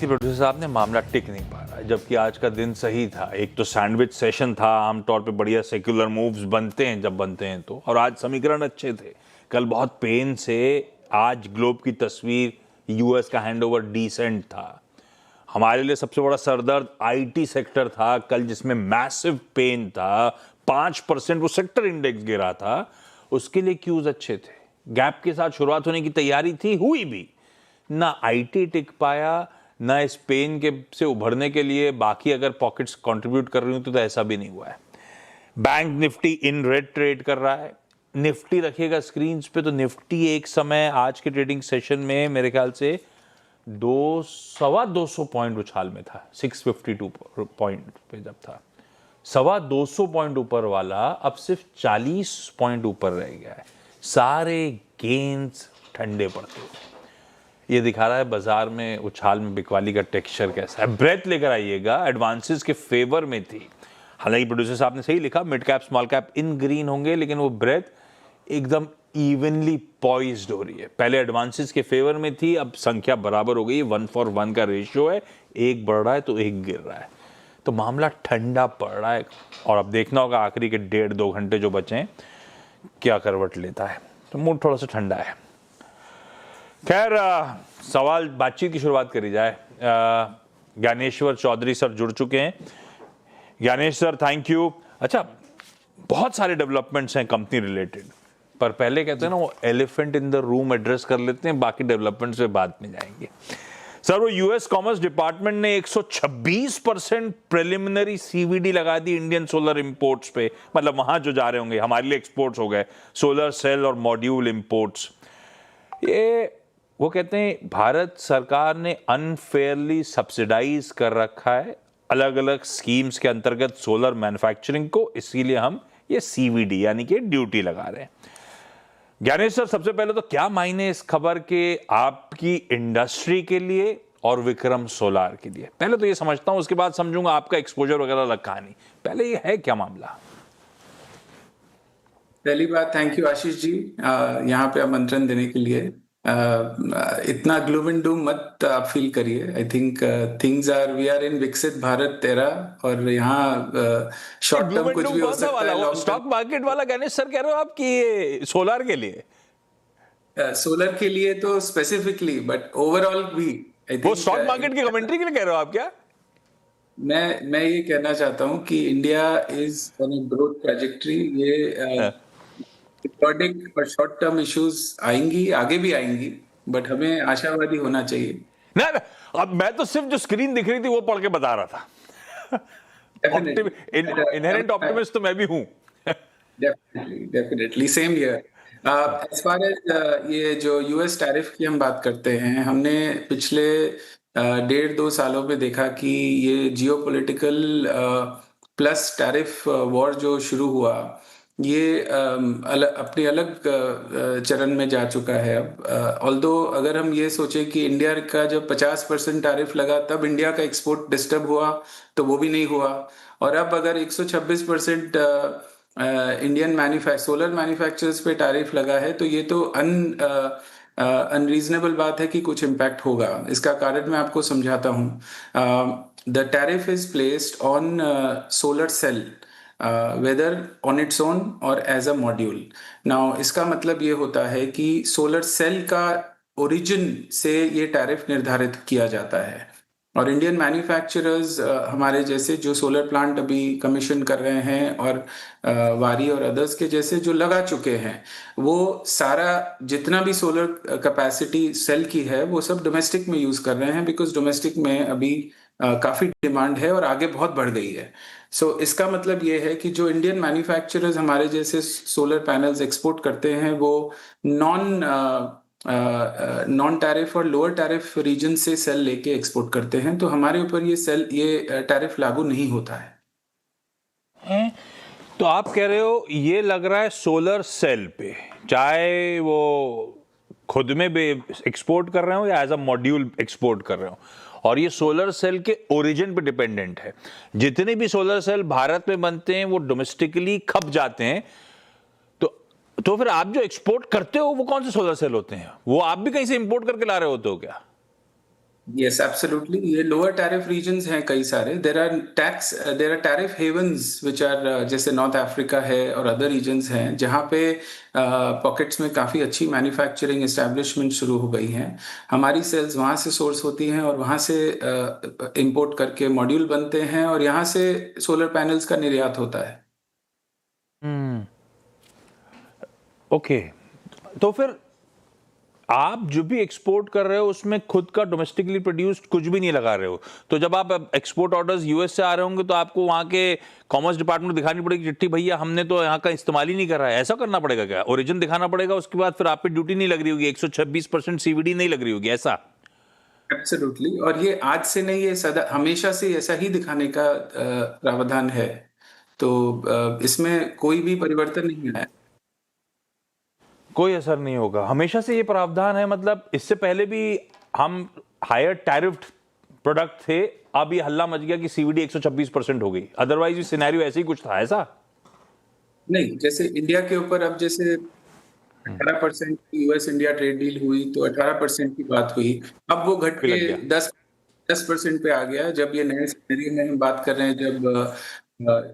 थी प्रोड्यूसर साहब ने, मामला टिक नहीं पा रहा है, जबकि आज का दिन सही था। एक तो सैंडविच सेशन था, आमतौर पे बढ़िया सेक्युलर मूव्स बनते हैं जब बनते हैं तो, और आज समीकरण अच्छे थे। कल बहुत पेन से आज ग्लोब की तस्वीर, यूएस का हैंडओवर डिसेंट था। हमारे लिए सबसे बड़ा सरदर्द आईटी सेक्टर था कल, जिसमें मैसिव पेन था। 5% वो सेक्टर इंडेक्स गिरा था, उसके लिए क्यूज अच्छे थे। गैप के साथ शुरुआत होने की तैयारी थी, हुई भी। ना आईटी टिक पाया, ना इस पेन के से उभरने के लिए बाकी अगर पॉकेट्स कंट्रीब्यूट कर रही हूं तो ऐसा भी नहीं हुआ है। Bank Nifty in red trade कर रहा है। निफ्टी रखिएगा स्क्रीन पे तो निफ्टी एक समय आज के ट्रेडिंग सेशन में मेरे ख्याल से 200 पॉइंट उछाल में था, 652 पॉइंट पे जब था। 250 पॉइंट ऊपर वाला अब सिर्फ 40 पॉइंट ऊपर रह गया है। सारे गेन्स ठंडे पड़ते हुए ये दिखा रहा है बाजार में उछाल में बिकवाली का टेक्सचर कैसा है। ब्रेथ लेकर आइएगा, एडवांसेस के फेवर में थी। हालांकि प्रोड्यूसर साहब ने सही लिखा, मिड कैप स्मॉल कैप इन ग्रीन होंगे, लेकिन वो ब्रेथ एकदम इवनली पॉइज्ड हो रही है। पहले एडवांसेस के फेवर में थी, अब संख्या बराबर हो गई। 1:1 का रेशियो है, एक बढ़ रहा है तो एक गिर रहा है, तो मामला ठंडा पड़ रहा है। और अब देखना होगा आखिरी के 1.5-2 घंटे जो बचे हैं क्या करवट लेता है, तो मूड थोड़ा सा ठंडा है। खैर, सवाल बातचीत की शुरुआत करी जाए। ज्ञानेश्वर चौधरी सर जुड़ चुके हैं। Gyanesh sir, thank you. अच्छा, बहुत सारे डेवलपमेंट्स हैं कंपनी रिलेटेड, पर पहले कहते हैं ना वो elephant in the room address कर लेते हैं, बाकी डेवलपमेंट्स पे बाद में जाएंगे। सर, वो यूएस कॉमर्स डिपार्टमेंट ने 126% प्रिलिमिनरी सीवीडी लगा दी इंडियन सोलर इंपोर्ट्स पे। मतलब वहां जो जा रहे होंगे, हमारे लिए एक्सपोर्ट्स हो गए, सोलर सेल और मॉड्यूल इंपोर्ट्स। ये वो कहते हैं भारत सरकार ने अनफेयरली सब्सिडाइज कर रखा है अलग अलग स्कीम्स के अंतर्गत सोलर मैन्युफैक्चरिंग को, इसीलिए हम ये सीवीडी यानी कि ड्यूटी लगा रहे हैं। ज्ञानेश सर, सबसे पहले तो क्या मायने इस खबर के आपकी इंडस्ट्री के लिए और विक्रम सोलार के लिए? पहले तो ये समझता हूं, उसके बाद समझूंगा आपका एक्सपोजर वगैरह अलग कहानी। पहले ये है क्या मामला? पहली बात, थैंक यू आशीष जी यहाँ पे आमंत्रण देने के लिए। इतना ग्लूम एंड डूम मत आप फील करिए। I think we are in Viksit Bharat era, और यहाँ शॉर्ट टर्म कुछ भी हो सकता है। स्टॉक मार्केट वाला ज्ञानेश सर कह रहे हो आप कि सोलर के लिए? सोलर के लिए तो स्पेसिफिकली, बट ओवरऑल भी वो स्टॉक मार्केट की कमेंट्री के लिए कह रहे हो आप क्या? मैं ये कहना चाहता हूँ कि India is on a growth trajectory. ये प्रोडक्ट और शॉर्ट टर्म इश्यूज आएंगी, आगे भी आएंगी, बट हमें आशावादी होना चाहिए। ना, अब मैं तो सिर्फ जो स्क्रीन दिख रही थी वो पढ़ के बता रहा था। इनहेरेंट ऑप्टिमिस्ट तो मैं भी हूं। Definitely same here. As far as ये जो यूएस टैरिफ की हम बात करते हैं, हमने पिछले 1.5-2 सालों में देखा कि ये जियोपॉलिटिकल प्लस टैरिफ वॉर जो शुरू हुआ, ये अपनी अलग चरण में जा चुका है अब। ऑल्दो अगर हम ये सोचे कि इंडिया का जब 50% टैरिफ लगा तब इंडिया का एक्सपोर्ट डिस्टर्ब हुआ, तो वो भी नहीं हुआ। और अब अगर 126% इंडियन सोलर मैन्युफैक्चरर्स पे टैरिफ लगा है, तो ये तो अनरीजनेबल बात है कि कुछ इम्पैक्ट होगा। इसका कारण मैं आपको समझाता हूँ। The tariff is placed on solar cell, whether on its own or as a module. Now इसका मतलब ये होता है कि सोलर सेल का ओरिजिन से ये टैरिफ निर्धारित किया जाता है, और इंडियन मैन्युफैक्चरर्स हमारे जैसे जो सोलर प्लांट अभी कमीशन कर रहे हैं, और वारी और अदर्स के जैसे जो लगा चुके हैं, वो सारा जितना भी सोलर कैपेसिटी सेल की है वो सब डोमेस्टिक में यूज कर रहे हैं, बिकॉज डोमेस्टिक में अभी काफी डिमांड है और आगे बहुत बढ़ गई है। सो इसका मतलब ये है कि जो इंडियन मैन्युफैक्चरर्स हमारे जैसे सोलर पैनल्स एक्सपोर्ट करते हैं, वो नॉन टैरिफ और लोअर टैरिफ रीजन से सेल लेके एक्सपोर्ट करते हैं, तो हमारे ऊपर ये टैरिफ लागू नहीं होता है। तो आप कह रहे हो ये लग रहा है सोलर सेल पे, चाहे वो खुद में भी एक्सपोर्ट कर रहे हो या एज अ मॉड्यूल एक्सपोर्ट कर रहे हो, और ये सोलर सेल के ओरिजिन पे डिपेंडेंट है। जितने भी सोलर सेल भारत में बनते हैं वो डोमेस्टिकली खप जाते हैं। तो फिर आप जो एक्सपोर्ट करते हो वो कौन से सोलर सेल होते हैं? वो आप भी कहीं से इंपोर्ट करके ला रहे होते हो क्या? Yes, absolutely. ये लोअर टैरिफ रीजन्स हैं कई सारे. There are tariff havens which are जैसे नॉर्थ अफ्रीका है और अदर रीजन्स हैं जहाँ पे पॉकेट्स में काफ़ी अच्छी मैन्युफैक्चरिंग एस्टैब्लिशमेंट शुरू हो गई हैं. हमारी सेल्स वहाँ से सोर्स होती हैं और वहाँ से इंपोर्ट करके मॉड्यूल बनते हैं और यहाँ से सोलर पैनल्स का निर्यात होता है. ओके, तो फिर आप जो भी एक्सपोर्ट कर रहे हो उसमें खुद का डोमेस्टिकली प्रोड्यूस्ड कुछ भी नहीं लगा रहे हो. तो जब आप एक्सपोर्ट ऑर्डर्स यूएस से आ रहे होंगे तो आपको वहां के कॉमर्स डिपार्टमेंट को दिखानी पड़ेगी चिट्ठी, भैया हमने तो यहाँ का इस्तेमाल ही नहीं कर रहा है. ऐसा करना पड़ेगा क्या? ओरिजिन दिखाना पड़ेगा, उसके बाद फिर आप पे ड्यूटी नहीं लग रही होगी, 126% सीवीडी नहीं लग रही होगी, ऐसा? एब्सोल्युटली. और ये आज से नहीं, ये सदा हमेशा से ऐसा ही दिखाने का प्रावधान है. तो इसमें कोई भी परिवर्तन नहीं आया. कोई असर नहीं होगा, हमेशा से ये प्रावधान है. मतलब इससे पहले भी हम हायर टैरिफ्ड प्रोडक्ट थे, अब ये हल्ला मच गया कि सीवीडी 126% हो गई. अदरवाइज ये सिनेरियो ऐसे ही कुछ था, ऐसा? नहीं, जैसे इंडिया के ऊपर अब जैसे 18% की यूएस इंडिया ट्रेड डील हुई तो 18% की बात हुई. अब वो घट भी के लग गया. 10% पे आ गया. जब ये नए सिनेरियो में हम बात कर रहे हैं, जब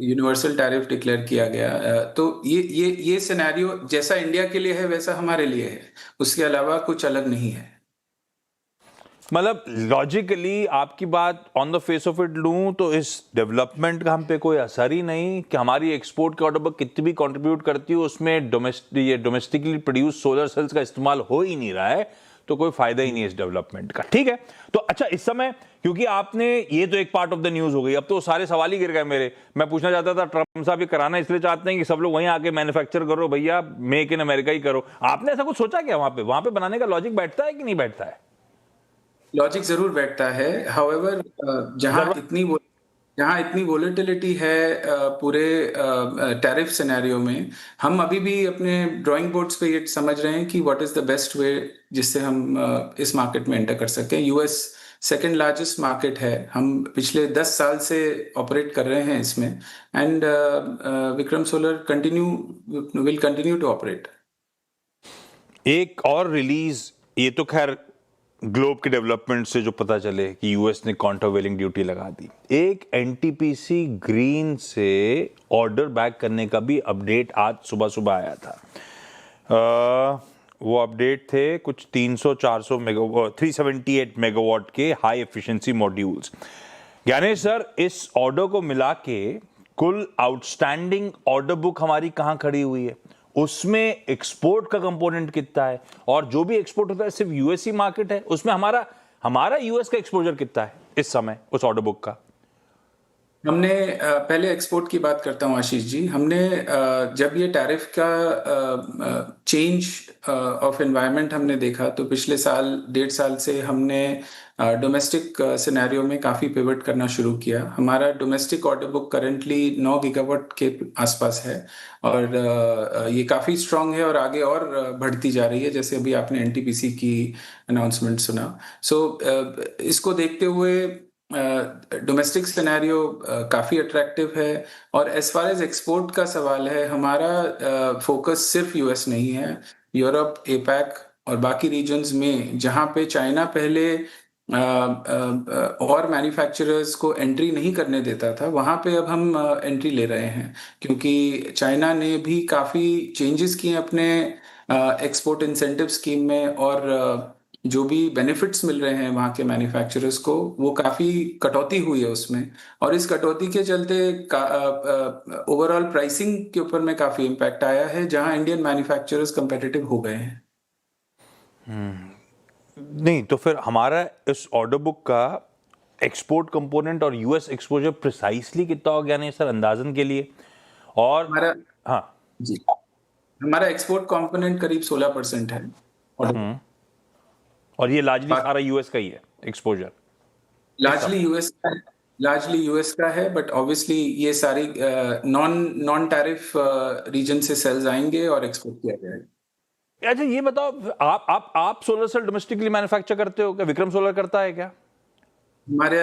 यूनिवर्सल टैरिफ डिक्लेयर किया गया, तो ये सिनेरियो जैसा इंडिया के लिए है वैसा हमारे लिए है. उसके अलावा कुछ अलग नहीं है. मतलब लॉजिकली आपकी बात on the face of it लूं तो इस डेवलपमेंट का हम पे कोई असर ही नहीं, कि हमारी एक्सपोर्ट के ऑर्डर पर कितनी भी कंट्रीब्यूट करती हो उसमें डोमेस्टिकली प्रोड्यूस सोलर सेल्स का इस्तेमाल हो ही नहीं रहा है, तो कोई फायदा ही नहीं है इस डेवलपमेंट का. ठीक है, तो अच्छा इस समय क्योंकि आपने ये तो एक पार्ट ऑफ द न्यूज हो गई, अब तो सारे सवाल ही गिर गए मेरे. मैं पूछना चाहता था, ट्रम्प साहब ये कराना इसलिए चाहते हैं कि सब लोग वहीं आके मैन्युफैक्चर करो भैया, मेक इन अमेरिका ही करो. आपने ऐसा कुछ सोचा क्या वहां पे बनाने का लॉजिक बैठता है कि नहीं बैठता है? लॉजिक जरूर बैठता है. हाउएवर, जहाँ इतनी वोलेटिलिटी है पूरे टैरिफ सिनेरियो में, हम अभी भी अपने ड्राइंग बोर्ड्स पे ये समझ रहे हैं कि what is the best way जिससे हम इस मार्केट में एंटर कर सकें. यूएस सेकंड लार्जेस्ट मार्केट है. हम पिछले 10 साल से ऑपरेट कर रहे हैं इसमें. And Vikram solar will continue to operate. एक और रिलीज, ये तो खैर ग्लोब के डेवलपमेंट से जो पता चले कि यूएस ने काउंटरवेलिंग ड्यूटी लगा दी. एक एनटीपीसी ग्रीन से ऑर्डर बैक करने का भी अपडेट आज सुबह सुबह आया था. वो अपडेट थे कुछ 300-400 मेगावाट 378 मेगावाट के high efficiency modules. Gyanesh sir, इस ऑर्डर को मिला के कुल आउटस्टैंडिंग ऑर्डर बुक हमारी कहां खड़ी हुई है, उसमें एक्सपोर्ट का कंपोनेंट कितना है, और जो भी एक्सपोर्ट होता है सिर्फ यूएसई मार्केट है, उसमें हमारा यूएस का एक्सपोजर कितना है इस समय उस ऑर्डर बुक का? हमने पहले एक्सपोर्ट की बात करता हूँ आशीष जी. हमने जब ये टैरिफ का चेंज ऑफ एनवायरनमेंट हमने देखा, तो पिछले साल 1.5 साल से हमने डोमेस्टिक सिनेरियो में काफ़ी पिवट करना शुरू किया. हमारा domestic order book currently 9 gigawatt के आसपास है और ये काफ़ी स्ट्रांग है और आगे और बढ़ती जा रही है, जैसे अभी आपने एनटीपीसी की अनाउंसमेंट सुना. सो इसको देखते हुए डोमेस्टिक सिनेरियो काफ़ी अट्रैक्टिव है. और एज फार एज एक्सपोर्ट का सवाल है, हमारा फोकस सिर्फ यूएस नहीं है. यूरोप, एपैक और बाकी रीजन्स में जहाँ पे चाइना पहले और मैन्युफैक्चरर्स को एंट्री नहीं करने देता था, वहाँ पे अब हम एंट्री ले रहे हैं, क्योंकि चाइना ने भी काफ़ी चेंजेस किए अपने एक्सपोर्ट इंसेंटिव स्कीम में. और जो भी बेनिफिट्स मिल रहे हैं वहाँ के मैन्युफैक्चरर्स को, वो काफ़ी कटौती हुई है उसमें. और इस कटौती के चलते ओवरऑल प्राइसिंग के ऊपर में काफ़ी इम्पैक्ट आया है, जहाँ इंडियन मैन्युफैक्चरर्स कंपेटिटिव हो गए हैं. नहीं तो फिर हमारा इस ऑर्डर बुक का एक्सपोर्ट कंपोनेंट और यूएस एक्सपोजर प्रिसाइसली कितना हो गया नहीं सर, अंदाजन के लिए? और हमारा हाँ जी, हमारा एक्सपोर्ट कंपोनेंट करीब 16% है. और ये लार्जली सारा यूएस का ही है एक्सपोजर? लार्जली यूएस का है, बट ऑब्वियसली ये सारी नॉन टैरिफ रीजन से सेल्स आएंगे और एक्सपोर्ट किया जाएगा. अच्छा ये बताओ, आप सोलर सेल डोमेस्टिकली मैन्युफैक्चर करते हो क्या? विक्रम सोलर करता है क्या? हमारे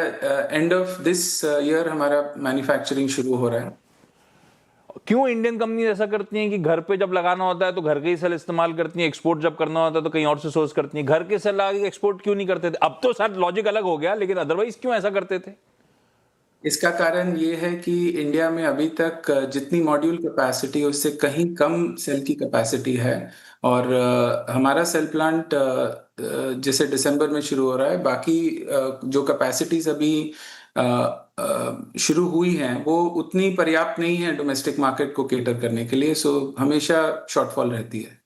एंड ऑफ दिस ईयर हमारा मैन्युफैक्चरिंग शुरू हो रहा है. क्यों इंडियन कंपनी ऐसा करती हैं कि घर पे जब लगाना होता है तो घर के ही सेल इस्तेमाल करती हैं, एक्सपोर्ट जब करना होता है तो कहीं और से सोर्स करती हैं? घर के सेल लगा के एक्सपोर्ट क्यों नहीं करते थे? अब तो शायद लॉजिक अलग हो गया, लेकिन अदरवाइज क्यों ऐसा करते थे? इसका कारण ये है कि इंडिया में अभी तक जितनी मॉड्यूल कैपेसिटी उससे कहीं कम सेल की कैपेसिटी है। और हमारा सेल प्लांट जैसे दिसंबर में शुरू हो रहा है, बाकी जो कैपेसिटीज अभी शुरू हुई हैं वो उतनी पर्याप्त नहीं है डोमेस्टिक मार्केट को केटर करने के लिए, सो हमेशा शॉर्टफॉल रहती है।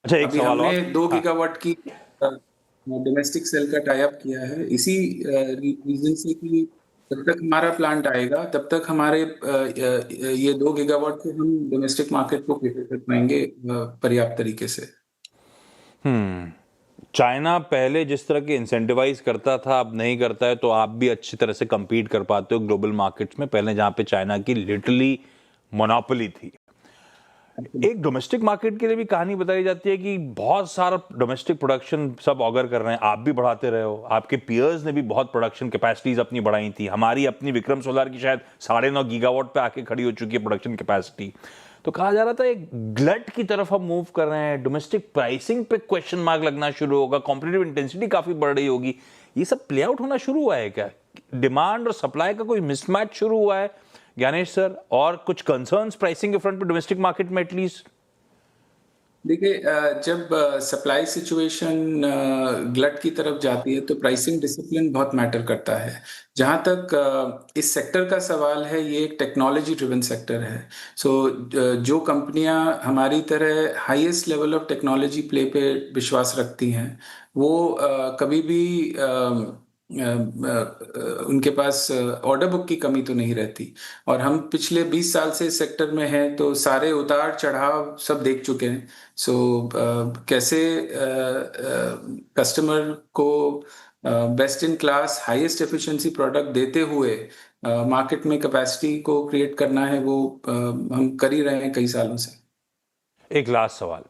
अच्छा, एक अभी सवाल हमने और। 2 हाँ। गीगावाट की डोमेस्टिक सेल का टाई अप किया है, इसी रीजन से कि जब तक हमारा प्लांट आएगा तब तक हमारे ये 2 गीगावाट को हम डोमेस्टिक मार्केट को केटर कर पाएंगे पर्याप्त तरीके से। चाइना पहले जिस तरह के इंसेंटिवाइज करता था अब नहीं करता है, तो आप भी अच्छी तरह से compete कर पाते हो ग्लोबल मार्केट्स में, पहले जहां पे चाइना की लिटरली मोनोपोली थी। एक डोमेस्टिक मार्केट के लिए भी कहानी बताई जाती है कि बहुत सारा डोमेस्टिक प्रोडक्शन सब ऑगर कर रहे हैं, आप भी बढ़ाते रहे हो, आपके पियर्स ने भी बहुत प्रोडक्शन कैपेसिटीज अपनी बढ़ाई थी। हमारी अपनी विक्रम सोलार की शायद 9.5 गीगावाट पे आके खड़ी हो चुकी है प्रोडक्शन कैपेसिटी। तो कहा जा रहा था एक ग्लट की तरफ हम मूव कर रहे हैं, डोमेस्टिक प्राइसिंग पे क्वेश्चन मार्क लगना शुरू होगा, कॉम्पिटिटिव इंटेंसिटी काफी बढ़ रही होगी। ये सब प्ले आउट होना शुरू हुआ है क्या? डिमांड और सप्लाई का कोई मिसमैच शुरू हुआ है ज्ञानेश सर? और कुछ कंसर्न्स प्राइसिंग के फ्रंट पे डोमेस्टिक मार्केट में एटलीस्ट? देखिए, जब सप्लाई सिचुएशन ग्लट की तरफ जाती है तो प्राइसिंग डिसिप्लिन बहुत मैटर करता है। जहाँ तक इस सेक्टर का सवाल है, ये एक टेक्नोलॉजी ड्रिवन सेक्टर है। सो जो कंपनियां हमारी तरह highest level of technology play पे विश्वास रखती हैं, वो कभी भी उनके पास ऑर्डर बुक की कमी तो नहीं रहती। और हम पिछले 20 साल से इस सेक्टर में हैं तो सारे उतार चढ़ाव सब देख चुके हैं। सो कैसे कस्टमर को best in class highest efficiency product देते हुए मार्केट में कैपेसिटी को क्रिएट करना है, वो हम कर ही रहे हैं कई सालों से। एक लास्ट सवाल,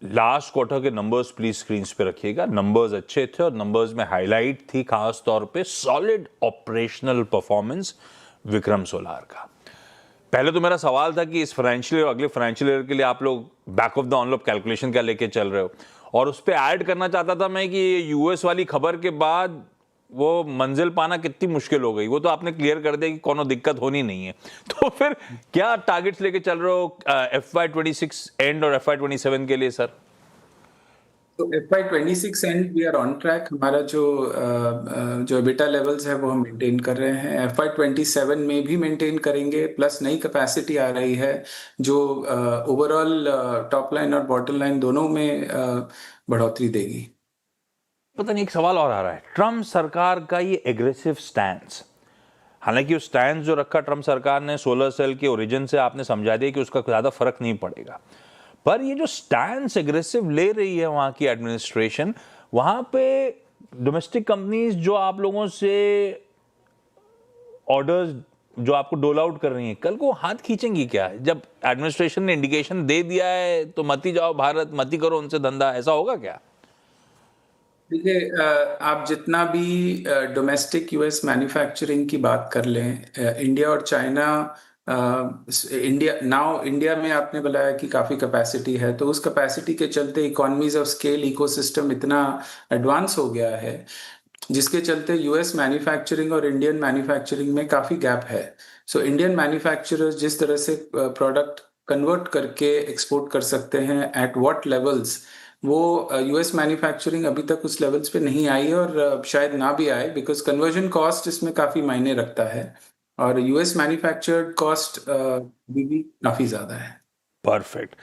लास्ट क्वार्टर के नंबर्स प्लीज स्क्रीन पे रखिएगा। नंबर्स अच्छे थे और नंबर्स में हाईलाइट थी खास तौर पे solid operational performance Vikram solar का। पहले तो मेरा सवाल था कि इस फाइनेंशियल ईयर अगले फाइनेंशियल ईयर के लिए आप लोग back of the envelope calculation क्या लेके चल रहे हो, और उस पर ऐड करना चाहता था मैं कि यूएस वाली खबर के बाद वो मंजिल पाना कितनी मुश्किल हो गई, वो तो आपने क्लियर कर दिया कि कोनो दिक्कत होनी नहीं है। तो फिर क्या टारगेट्स लेके चल रहे हो FY26 एंड और FY27 के लिए सर? तो FY26 and we are on track. हमारा जो EBITDA लेवल्स है वो हम मेंटेन कर रहे हैं। FY27 में भी मेंटेन करेंगे, प्लस नई कैपेसिटी आ रही है जो ओवरऑल टॉप लाइन और बॉटम लाइन दोनों में बढ़ोतरी देगी। पता नहीं, एक सवाल और आ रहा है, ट्रम्प सरकार का ये एग्रेसिव स्टैंस, हालांकि वो स्टैंस जो रखा ट्रम्प सरकार ने सोलर सेल के ओरिजिन से, आपने समझा दिया कि उसका ज्यादा फर्क नहीं पड़ेगा, पर ये जो स्टैंस एग्रेसिव ले रही है वहां की एडमिनिस्ट्रेशन, वहां पे डोमेस्टिक कंपनीज जो आप लोगों से ऑर्डर्स जो आपको डोल आउट कर रही हैं, कल को हाथ खींचेंगी क्या? जब एडमिनिस्ट्रेशन ने इंडिकेशन दे दिया है तो मत ही जाओ भारत, मत ही करो उनसे धंधा, ऐसा होगा क्या? देखिए, आप जितना भी डोमेस्टिक यूएस मैन्युफैक्चरिंग की बात कर लें, इंडिया और चाइना, इंडिया में आपने बताया कि काफ़ी कैपेसिटी है, तो उस कैपेसिटी के चलते इकोनॉमीज ऑफ स्केल इकोसिस्टम इतना एडवांस हो गया है, जिसके चलते यूएस मैन्युफैक्चरिंग और इंडियन मैन्युफैक्चरिंग में काफ़ी गैप है। सो इंडियन मैन्युफैक्चरर्स जिस तरह से प्रोडक्ट कन्वर्ट करके एक्सपोर्ट कर सकते हैं एट व्हाट लेवल्स, वो यूएस मैन्युफैक्चरिंग अभी तक उस लेवल्स पे नहीं आई है, और शायद ना भी आए, बिकॉज कन्वर्जन कॉस्ट इसमें काफ़ी मायने रखता है और यूएस मैन्युफैक्चर्ड कॉस्ट भी काफ़ी ज़्यादा है। Perfect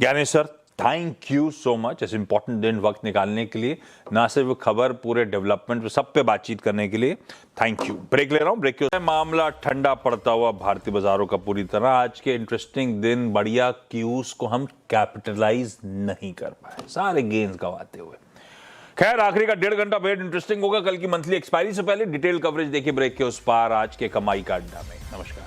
Gyanesh sir, thank you so much इस इंपॉर्टेंट दिन वक्त निकालने के लिए, ना सिर्फ खबर, पूरे डेवलपमेंट पे, सब पे बातचीत करने के लिए थैंक यू। ब्रेक ले रहा हूं, ब्रेक के मामला ठंडा पड़ता हुआ भारतीय बाजारों का पूरी तरह। आज के इंटरेस्टिंग दिन, बढ़िया क्यूज को हम कैपिटलाइज नहीं कर पाए, सारे गेन्स गवाते हुए। खैर, आखिरी का 1.5 घंटा बेहद इंटरेस्टिंग होगा। कल की मंथली एक्सपायरी से पहले डिटेल कवरेज देखिए ब्रेक के उस पार आज के कमाई का अड्डा में। नमस्कार।